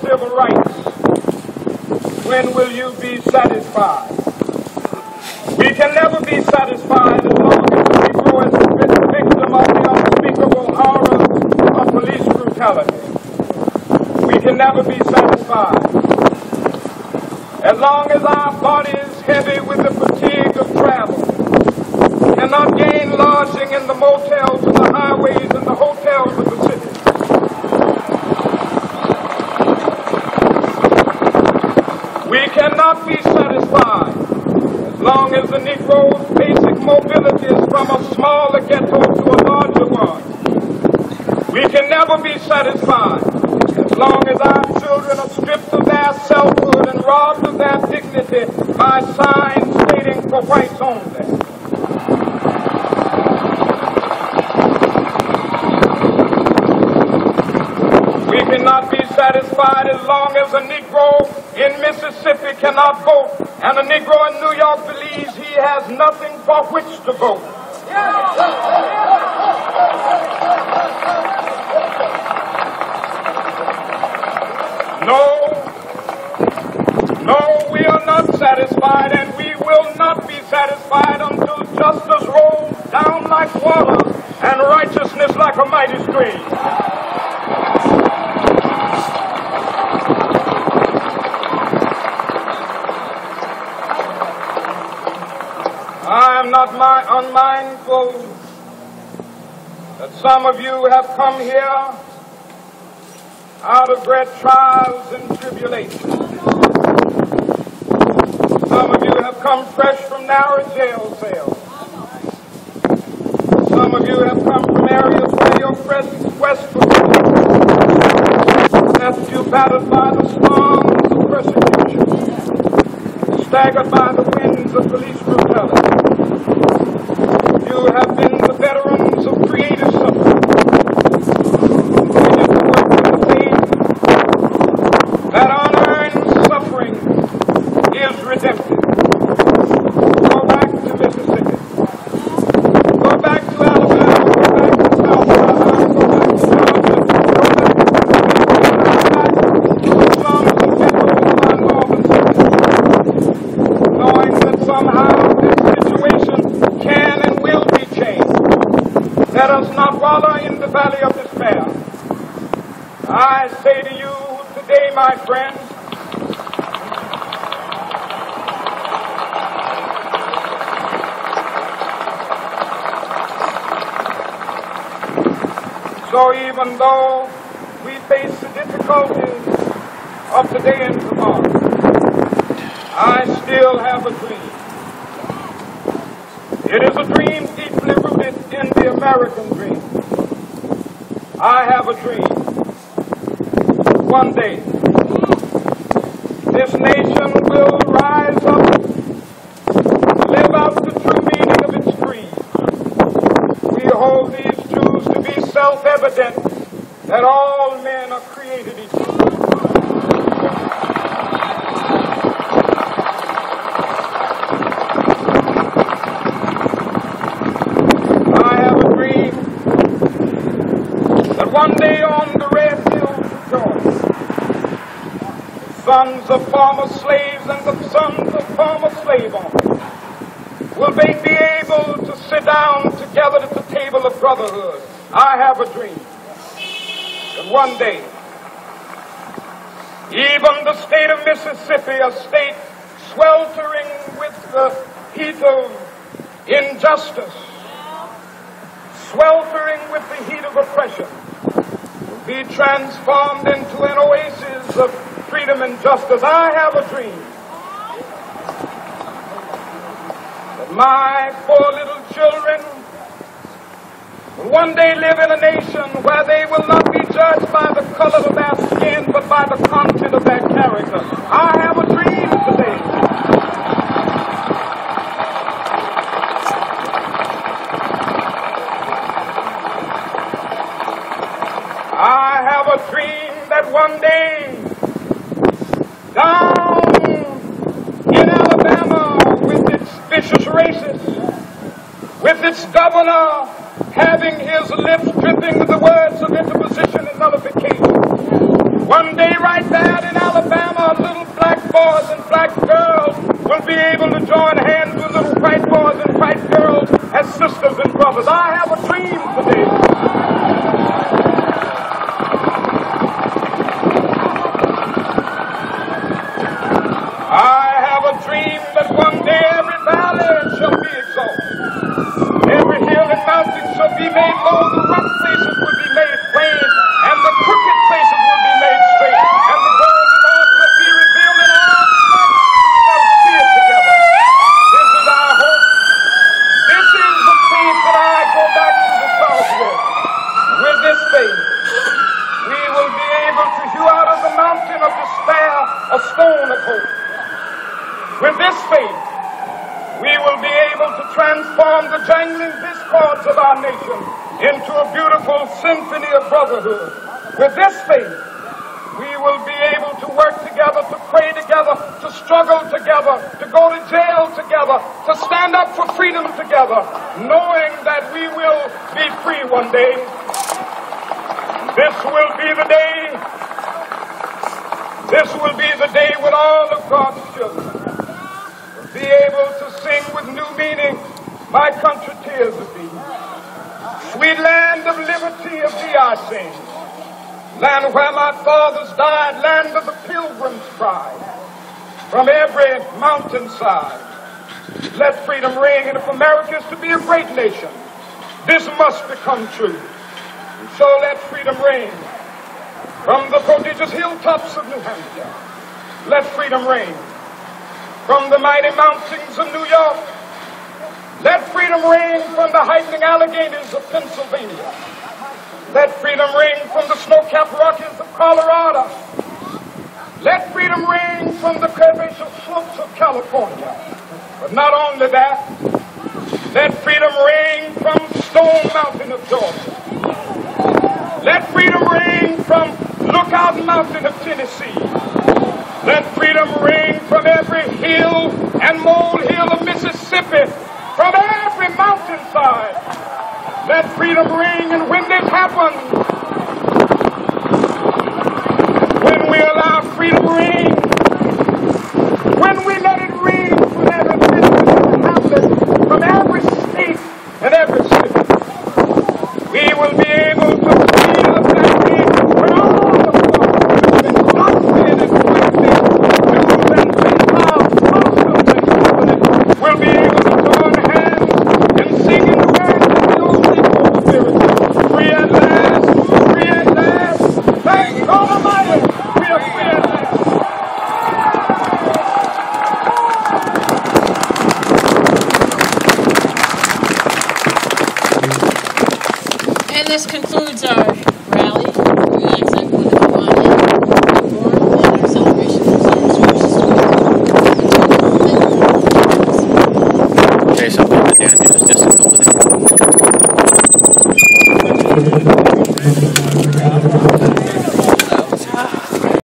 civil rights, when will you be satisfied? We can never be satisfied as long as the Negro is the victim of the unspeakable horror of police brutality. We can never be satisfied. As long as our body is heavy with the fatigue of travel, we cannot gain lodging in the motels and the highways and the hotels of the city. We cannot be satisfied as long as the Negro's basic mobility is from a smaller ghetto to a larger one. We can never be satisfied as long as our children are stripped of their selfhood and robbed of their dignity by signs stating for whites only. We cannot be satisfied as long as a Negro in Mississippi cannot vote and a Negro in New York believes he has nothing for which to vote. No, we are not satisfied, and we will not be satisfied until justice rolls down like water and righteousness like a mighty stream. I am not unmindful that some of you have come here out of great trials and tribulations. Some of you have come fresh from narrow jail cells. Some of you have come from areas where your quest for left you battered by the storms of persecution, staggered by the winds of police brutality. You have been the veterans of creative suffering. That unearned suffering is redemptive. Go back to Mississippi. Go back to Alabama. Go back to South Carolina. Go back to Georgia. Go back to the slums and ghettos of our northern cities. Knowing that somehow this situation can and will be changed. Let us not wallow in the valley of despair. I say to you, today, my friends, so even though we face the difficulties of today and tomorrow, I still have a dream. It is a dream deeply rooted in the American dream. I have a dream. One day, this nation will rise up, live out the true meaning of its creed. We hold these truths to be self-evident that all men are created equal. I have a dream that one day on the red hills of Georgia, sons of former slaves and the sons of former slave owners will they be able to sit down together at the table of brotherhood. I have a dream that one day, even the state of Mississippi, a state sweltering with the heat of injustice, sweltering with the heat of oppression, will be transformed into an oasis of freedom and justice. I have a dream that my poor little children will one day live in a nation where they will not be judged by the color of their skin, but by the content of their character. I have a dream today. I have a dream that one day, down in Alabama, with its vicious racists, with its governor having his lips dripping with the words of interposition and nullification, one day right there hope. With this faith, we will be able to transform the jangling discords of our nation into a beautiful symphony of brotherhood. With this faith, we will be able to work together, to pray together, to struggle together, to go to jail together, to stand up for freedom together, knowing that we will be free one day. This will be the day. This will be the day when all of God's children will be able to sing with new meaning, "My country, tears of thee. Sweet land of liberty, of thee I sing. Land where my fathers died, land of the pilgrim's pride. From every mountainside, let freedom ring. And if America is to be a great nation, this must become true. And so let freedom ring. From the prodigious hilltops of New Hampshire, let freedom ring. From the mighty mountains of New York, let freedom ring. From the heightening Alleghanies of Pennsylvania, let freedom ring. From the snow-capped Rockies of Colorado, let freedom ring. From the curvaceous slopes of California. But not only that, let freedom ring from Stone Mountain of Georgia. Let freedom ring from Lookout Mountain of Tennessee. Let freedom ring from every hill and molehill of Mississippi, from every mountainside. Let freedom ring. And when this happens, when we allow freedom ring, when we let it ring from every business and hamlet, from every state and every city, we will be able to feel that day when all of us have been Dutchman and Whiteman, Jews and Gentiles, Muslims and Catholics, will be able to join hands and sing in the words of the old Negro spirit. Free at last, free at last. Thank God Almighty, we are free at last. And this concludes our